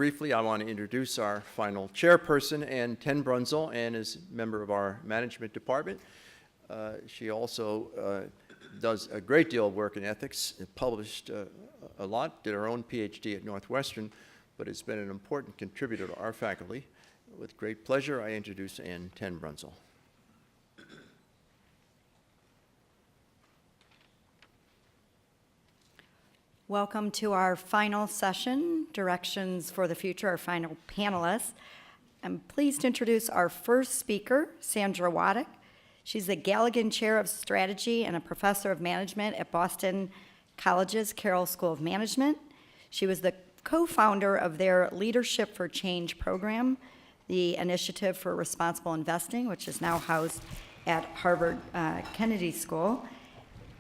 briefly, I want to introduce our final chairperson, Ann Tenbrunzel. Ann is a member of our management department. She also does a great deal of work in ethics, published a lot, did her own PhD at Northwestern, but has been an important contributor to our faculty. With great pleasure, I introduce Ann Tenbrunzel. Welcome to our final session, Directions for the Future, our final panelists. I'm pleased to introduce our first speaker, Sandra Waddock. She's the Galligan Chair of Strategy and a Professor of Management at Boston College's Carroll School of Management. She was the co-founder of their Leadership for Change program, the Initiative for Responsible Investing, which is now housed at Harvard Kennedy School.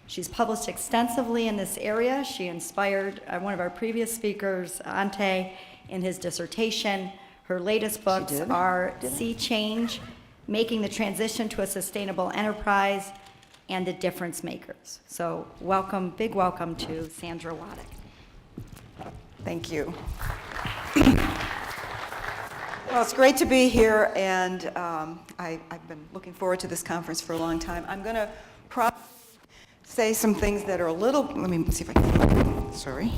She's published extensively in this area. She inspired one of our previous speakers, Ante, in his dissertation. Her latest books are Sea Change, Making the Transition to a Sustainable Enterprise, and The Difference Makers. So welcome, big welcome to Sandra Waddock. Thank you. Well, it's great to be here, and I've been looking forward to this conference for a long time. I'm going to say some things that are a little, let me see if I can, sorry,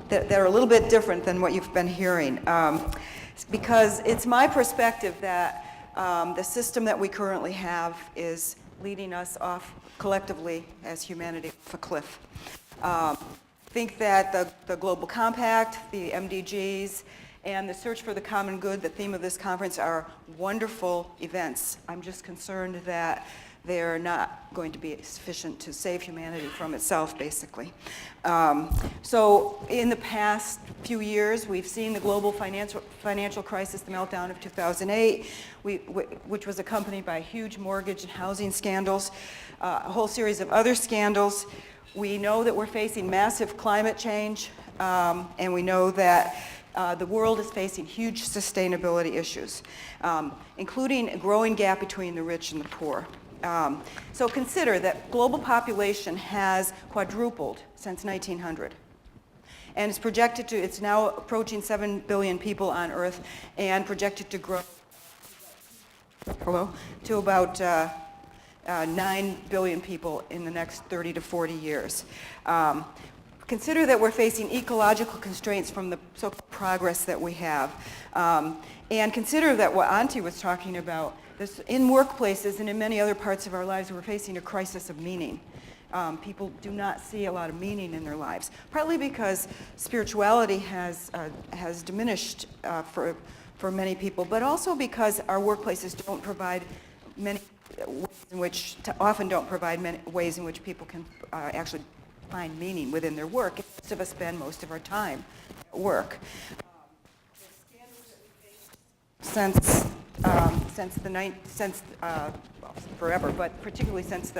that are a little bit different than what you've been hearing. Because it's my perspective that the system that we currently have is leading us off collectively as humanity off a cliff. I think that the Global Compact, the MDGs, and the search for the common good, the theme of this conference, are wonderful events. I'm just concerned that they're not going to be sufficient to save humanity from itself, basically. So in the past few years, we've seen the global financial crisis, the meltdown of 2008, which was accompanied by huge mortgage and housing scandals, a whole series of other scandals. We know that we're facing massive climate change, and we know that the world is facing huge sustainability issues, including a growing gap between the rich and the poor. So consider that global population has quadrupled since 1900. And it's projected to, it's now approaching 7 billion people on Earth and projected to grow to about 9 billion people in the next 30 to 40 years. Consider that we're facing ecological constraints from the so-called progress that we have. And consider that what Auntie was talking about, this, in workplaces and in many other parts of our lives, we're facing a crisis of meaning. People do not see a lot of meaning in their lives, partly because spirituality has diminished for many people, but also because our workplaces don't provide many ways in which, often don't provide many ways in which people can actually find meaning within their work. Most of us spend most of our time at work. Since forever, but particularly since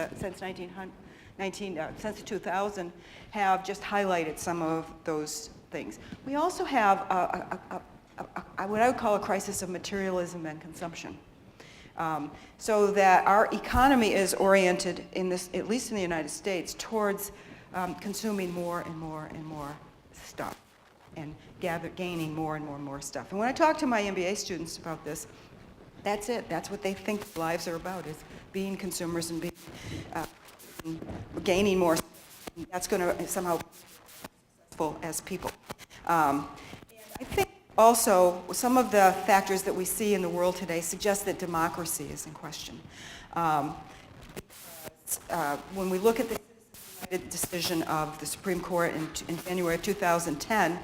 2000, have just highlighted some of those things. We also have what I would call a crisis of materialism and consumption. So that our economy is oriented, in this, at least in the United States, towards consuming more and more and more stuff and gaining more and more and more stuff. And when I talk to my MBA students about this, that's it. That's what they think lives are about, is being consumers and gaining more. That's going to somehow be successful as people. And I think also some of the factors that we see in the world today suggest that democracy is in question. When we look at the decision of the Supreme Court in January of 2010,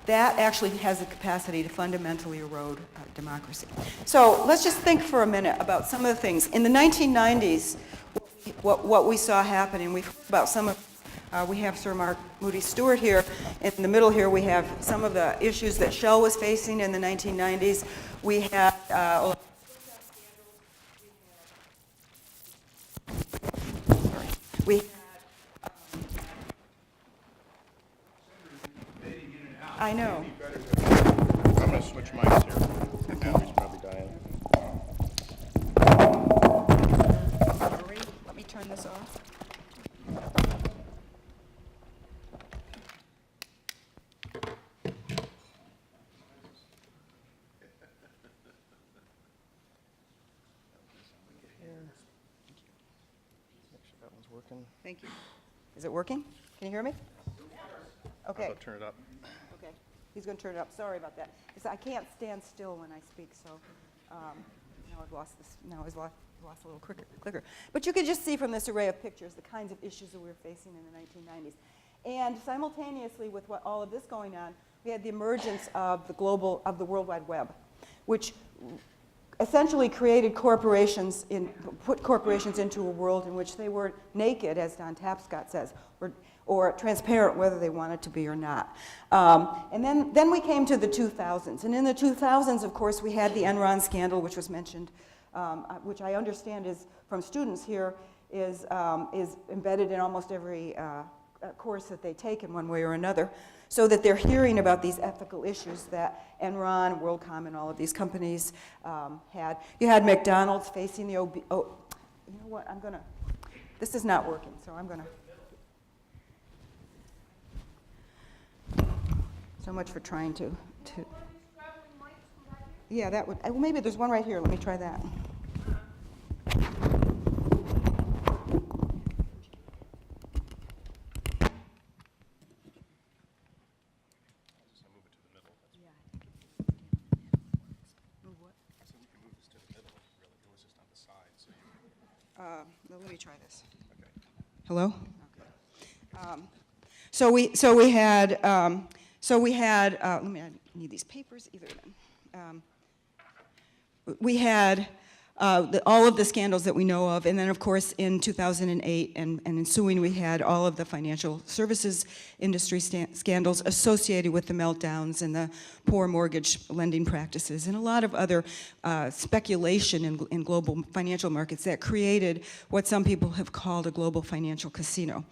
that actually has the capacity to fundamentally erode democracy. So let's just think for a minute about some of the things. In the 1990s, what we saw happen, and we've heard about some of, we have Sir Mark Moody Stewart here. In the middle here, we have some of the issues that Shell was facing in the 1990s. We had I know. I'm going to switch mics here. Now he's probably dying. Let me turn this off. working? Thank you. Is it working? Can you hear me? Okay. How about turn it up? Okay. He's going to turn it up. Sorry about that. Because I can't stand still when I speak, so now I've lost this. Now I've lost a little clicker. But you can just see from this array of pictures the kinds of issues that we were facing in the 1990s. And simultaneously with all of this going on, we had the emergence of the World Wide Web, which essentially created corporations, put corporations into a world in which they were naked, as Don Tapscott says, or transparent whether they wanted to be or not. And then we came to the 2000s. And in the 2000s, of course, we had the Enron scandal, which was mentioned, which I understand is, from students here, is embedded in almost every course that they take in one way or another, so that they're hearing about these ethical issues that Enron, WorldCom, and all of these companies had. You had McDonald's facing the you know what, this is not working, so I'm gonna. So much for trying to. Yeah, that would, well, maybe there's one right here. Let me try that. Let me try this. Okay. Hello? Okay. So we had, let me, I need these papers either then. We had all of the scandals that we know of, and then of course in 2008 and ensuing we had all of the financial services industry scandals associated with the meltdowns and the poor mortgage lending practices and a lot of other speculation in global financial markets that created what some people have called a global financial casino.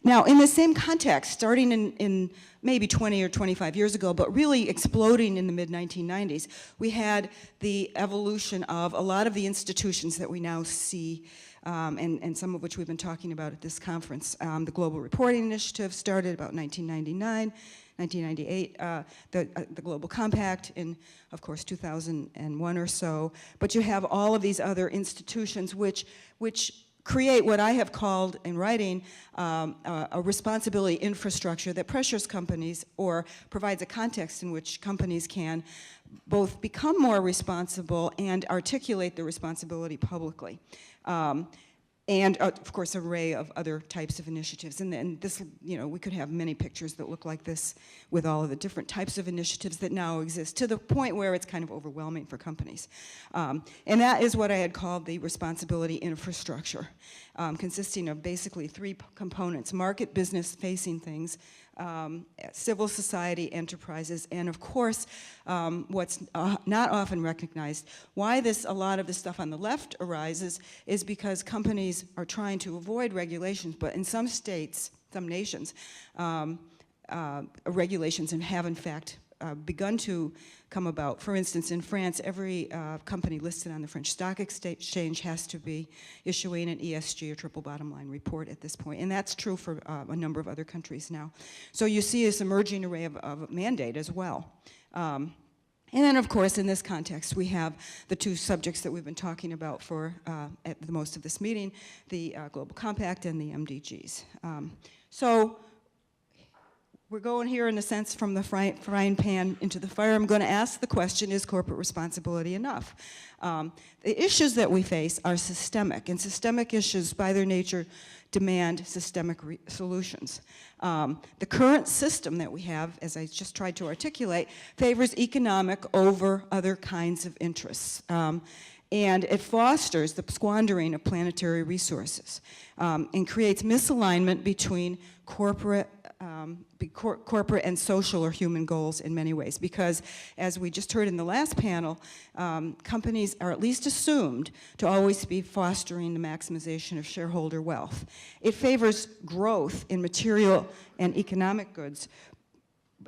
Now, in the same context, starting in maybe 20 or 25 years ago, but really exploding in the mid-1990s, we had the evolution of a lot of the institutions that we now see, and some of which we've been talking about at this conference. The Global Reporting Initiative started about 1999, 1998, the Global Compact in, of course, 2001 or so. But you have all of these other institutions which create what I have called in writing a responsibility infrastructure that pressures companies or provides a context in which companies can both become more responsible and articulate their responsibility publicly. And of course, an array of other types of initiatives. And this, you know, we could have many pictures that look like this with all of the different types of initiatives that now exist to the point where it's kind of overwhelming for companies. And that is what I had called the responsibility infrastructure, consisting of basically three components: market, business facing things, civil society enterprises, and of course, what's not often recognized. Why a lot of the stuff on the left arises is because companies are trying to avoid regulations, but in some states, some nations, regulations have in fact begun to come about. For instance, in France, every company listed on the French Stock Exchange has to be issuing an ESG, or triple bottom line report at this point. And that's true for a number of other countries now. So you see this emerging array of mandate as well. And then, of course, in this context, we have the two subjects that we've been talking about for at the most of this meeting, the Global Compact and the MDGs. So we're going here, in a sense, from the frying pan into the fire. I'm going to ask the question, is corporate responsibility enough? The issues that we face are systemic, and systemic issues, by their nature, demand systemic solutions. The current system that we have, as I just tried to articulate, favors economic over other kinds of interests. And it fosters the squandering of planetary resources and creates misalignment between corporate and social or human goals in many ways, because as we just heard in the last panel, companies are at least assumed to always be fostering the maximization of shareholder wealth. It favors growth in material and economic goods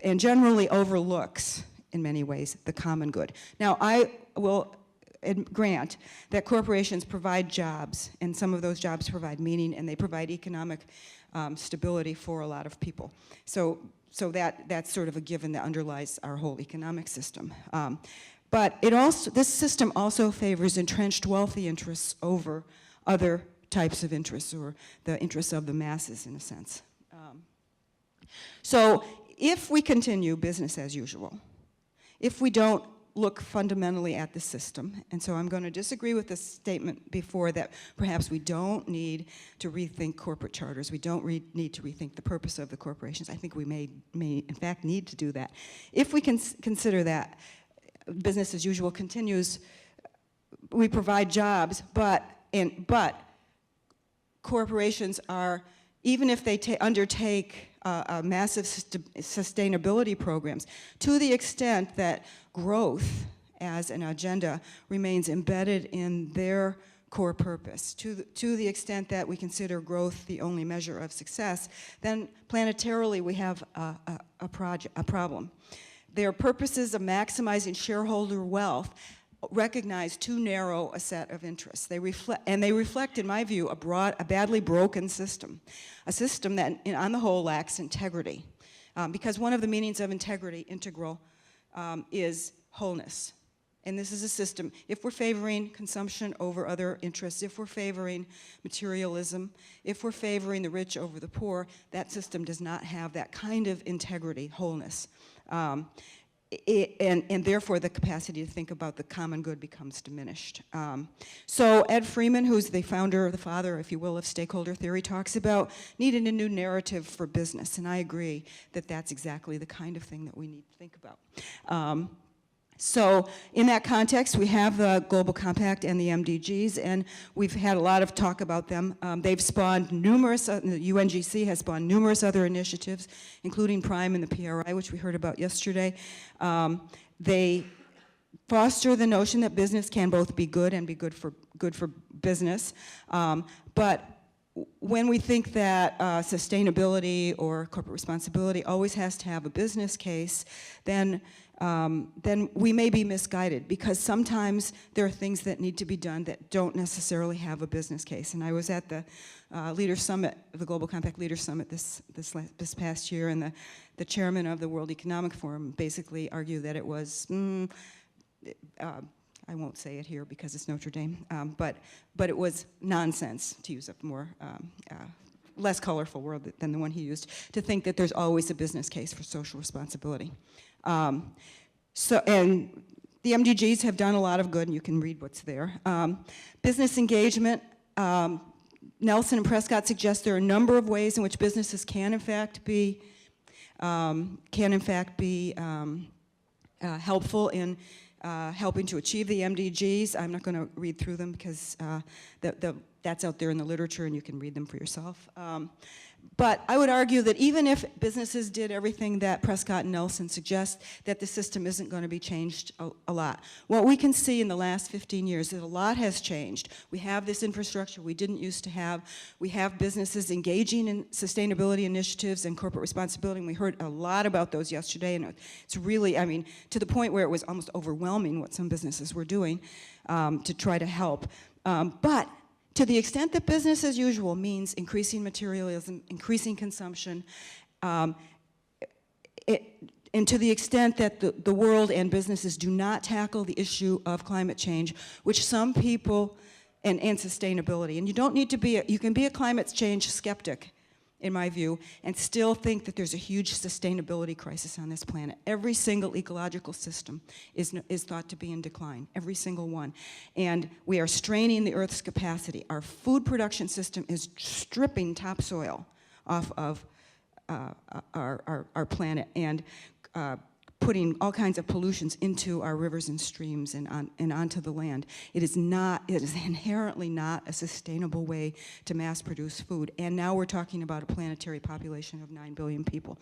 and generally overlooks, in many ways, the common good. Now, I will grant that corporations provide jobs, and some of those jobs provide meaning, and they provide economic stability for a lot of people. So that's sort of a given that underlies our whole economic system. But this system also favors entrenched wealthy interests over other types of interests, or the interests of the masses, in a sense. So if we continue business as usual, if we don't look fundamentally at the system, and so I'm going to disagree with the statement before that perhaps we don't need to rethink corporate charters, we don't need to rethink the purpose of the corporations. I think we may in fact need to do that. If we can consider that business as usual continues, we provide jobs, but corporations are, even if they undertake massive sustainability programs, to the extent that growth as an agenda remains embedded in their core purpose, to the extent that we consider growth the only measure of success, then planetarily we have a problem. Their purposes of maximizing shareholder wealth recognize too narrow a set of interests. They reflect, in my view, a badly broken system, a system that, on the whole, lacks integrity. Because one of the meanings of integrity, integral, is wholeness. And this is a system, if we're favoring consumption over other interests, if we're favoring materialism, if we're favoring the rich over the poor, that system does not have that kind of integrity, wholeness. And therefore the capacity to think about the common good becomes diminished. So Ed Freeman, who's the founder, the father, if you will, of stakeholder theory, talks about needing a new narrative for business, and I agree that that's exactly the kind of thing that we need to think about. So in that context, we have the Global Compact and the MDGs, and we've had a lot of talk about them. They've spawned numerous, the UNGC has spawned numerous other initiatives, including PRIME and the PRI, which we heard about yesterday. They foster the notion that business can both be good and be good for business. But when we think that sustainability or corporate responsibility always has to have a business case, then we may be misguided, because sometimes there are things that need to be done that don't necessarily have a business case. And I was at the Leaders Summit, the Global Compact Leaders Summit this past year, and the chairman of the World Economic Forum basically argued that it was, I won't say it here because it's Notre Dame, but it was nonsense, to use a more less colorful word than the one he used, to think that there's always a business case for social responsibility. And the MDGs have done a lot of good, and you can read what's there. Business engagement, Nelson and Prescott suggest there are a number of ways in which businesses can in fact be helpful in helping to achieve the MDGs. I'm not going to read through them because that's out there in the literature and you can read them for yourself. But I would argue that even if businesses did everything that Prescott and Nelson suggest, that the system isn't going to be changed a lot. What we can see in the last 15 years is that a lot has changed. We have this infrastructure we didn't used to have. We have businesses engaging in sustainability initiatives and corporate responsibility, and we heard a lot about those yesterday, and it's really, I mean, to the point where it was almost overwhelming what some businesses were doing to try to help. But to the extent that business as usual means increasing materialism, increasing consumption, and to the extent that the world and businesses do not tackle the issue of climate change, which some people, and sustainability, and you don't need to be, you can be a climate change skeptic, in my view, and still think that there's a huge sustainability crisis on this planet. Every single ecological system is thought to be in decline, every single one. And we are straining the Earth's capacity. Our food production system is stripping topsoil off of our planet and putting all kinds of pollutions into our rivers and streams and onto the land. It is inherently not a sustainable way to mass produce food. And now we're talking about a planetary population of 9 billion people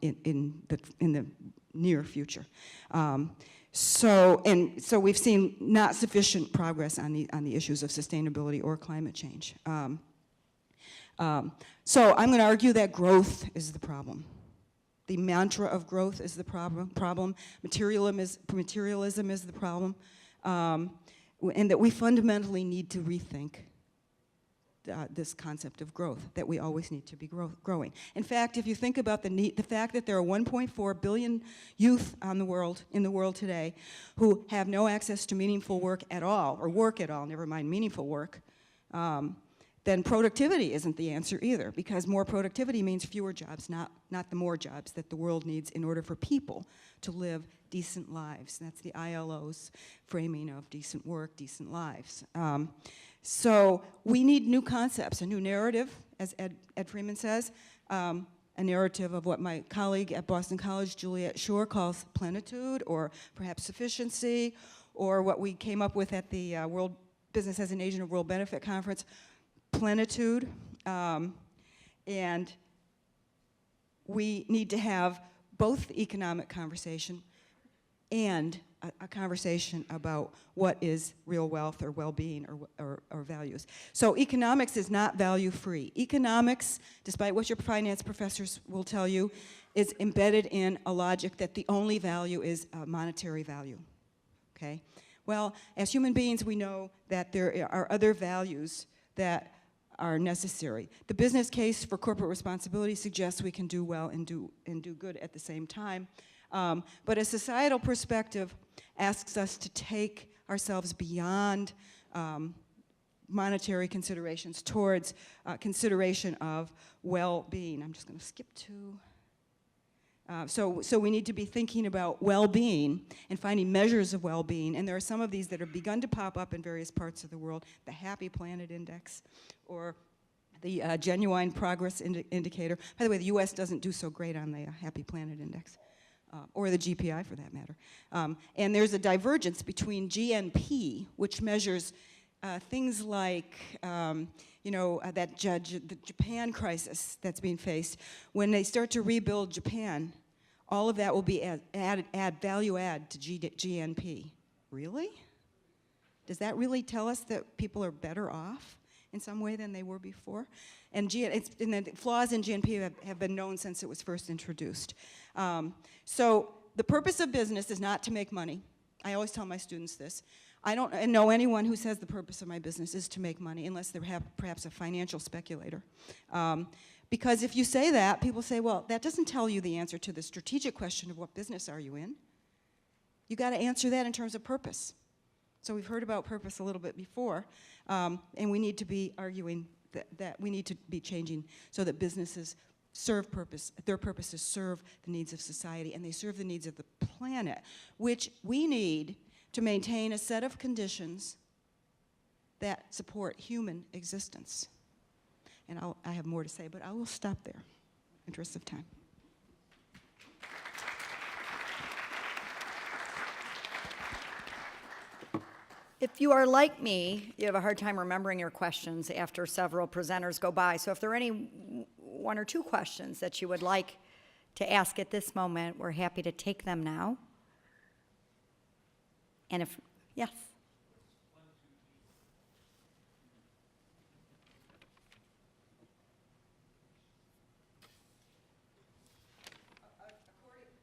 in the near future. So we've seen not sufficient progress on the issues of sustainability or climate change. So I'm going to argue that growth is the problem. The mantra of growth is the problem. Materialism is the problem. And that we fundamentally need to rethink this concept of growth, that we always need to be growing. In fact, if you think about the fact that there are 1.4 billion youth in the world today who have no access to meaningful work at all, or work at all, never mind meaningful work, then productivity isn't the answer either, because more productivity means fewer jobs, not the more jobs that the world needs in order for people to live decent lives. That's the ILO's framing of decent work, decent lives. So we need new concepts, a new narrative, as Ed Freeman says, a narrative of what my colleague at Boston College, Juliet Shore, calls plenitude, or perhaps sufficiency, or what we came up with at the World Business as an Agent of World Benefit Conference, plenitude. And we need to have both the economic conversation and a conversation about what is real wealth or well-being or values. So economics is not value-free. Economics, despite what your finance professors will tell you, is embedded in a logic that the only value is monetary value, okay? Well, as human beings, we know that there are other values that are necessary. The business case for corporate responsibility suggests we can do well and do good at the same time. But a societal perspective asks us to take ourselves beyond monetary considerations towards consideration of well-being. I'm just going to skip to... So we need to be thinking about well-being and finding measures of well-being, and there are some of these that have begun to pop up in various parts of the world, the Happy Planet Index, or the Genuine Progress Indicator. By the way, the U.S. doesn't do so great on the Happy Planet Index, or the GPI for that matter. And there's a divergence between GNP, which measures things like, the Japan crisis that's being faced. When they start to rebuild Japan, all of that will be value add to GNP. Really? Does that really tell us that people are better off in some way than they were before? And the flaws in GNP have been known since it was first introduced. So the purpose of business is not to make money. I always tell my students this. I don't know anyone who says the purpose of my business is to make money, unless they're perhaps a financial speculator. Because if you say that, people say, well, that doesn't tell you the answer to the strategic question of what business are you in. You got to answer that in terms of purpose. So we've heard about purpose a little bit before, and we need to be arguing that we need to be changing so that businesses serve purpose. Their purpose is serve the needs of society, and they serve the needs of the planet, which we need to maintain a set of conditions that support human existence. And I have more to say, but I will stop there in the interest of time. If you are like me, you have a hard time remembering your questions after several presenters go by. So if there are any one or two questions that you would like to ask at this moment, we're happy to take them now. And if, yes.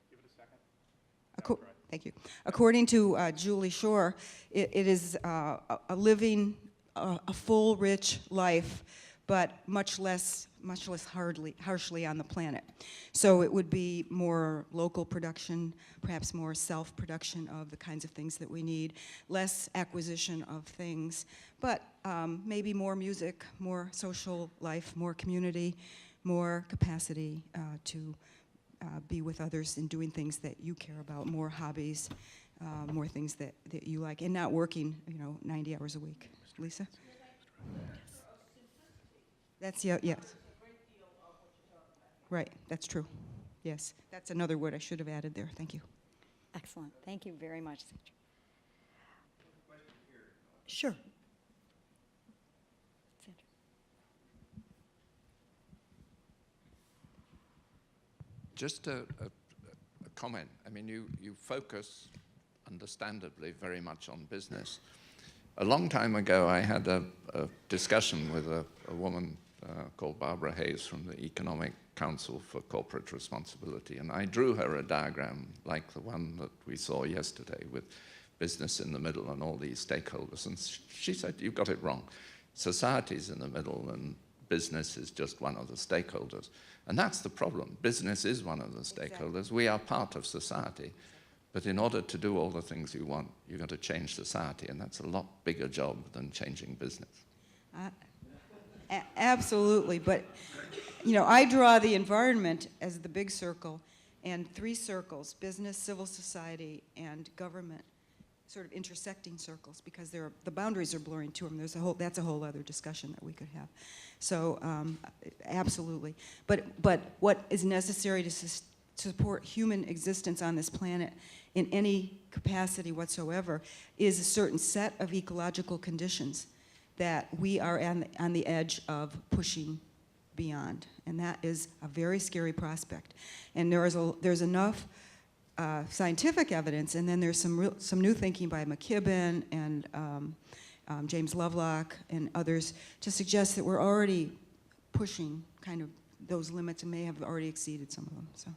Give it a second. Thank you. According to Julie Shore, it is a living a full, rich life, but much less harshly on the planet. So it would be more local production, perhaps more self-production of the kinds of things that we need, less acquisition of things, but maybe more music, more social life, more community, more capacity to be with others and doing things that you care about, more hobbies, more things that you like, and not working, 90 hours a week. Lisa? That's, yes. Right, that's true. Yes, that's another word I should have added there. Thank you. Excellent. Thank you very much, Sandra. Sure. Sandra. Just a comment. I mean, you focus, understandably, very much on business. A long time ago, I had a discussion with a woman called Barbara Hayes from the Economic Council for Corporate Responsibility, and I drew her a diagram like the one that we saw yesterday with business in the middle and all these stakeholders, and she said, you've got it wrong. Society's in the middle and business is just one of the stakeholders. And that's the problem. Business is one of the stakeholders. Exactly. We are part of society. But in order to do all the things you want, you've got to change society, and that's a lot bigger job than changing business. Absolutely, but, you know, I draw the environment as the big circle, and 3 circles, business, civil society, and government, sort of intersecting circles, because the boundaries are blurring to them. That's a whole other discussion that we could have. So, absolutely. But what is necessary to support human existence on this planet in any capacity whatsoever is a certain set of ecological conditions that we are on the edge of pushing beyond, and that is a very scary prospect. And there's enough scientific evidence, and then there's some new thinking by McKibben and James Lovelock and others to suggest that we're already pushing kind of those limits and may have already exceeded some of them. So.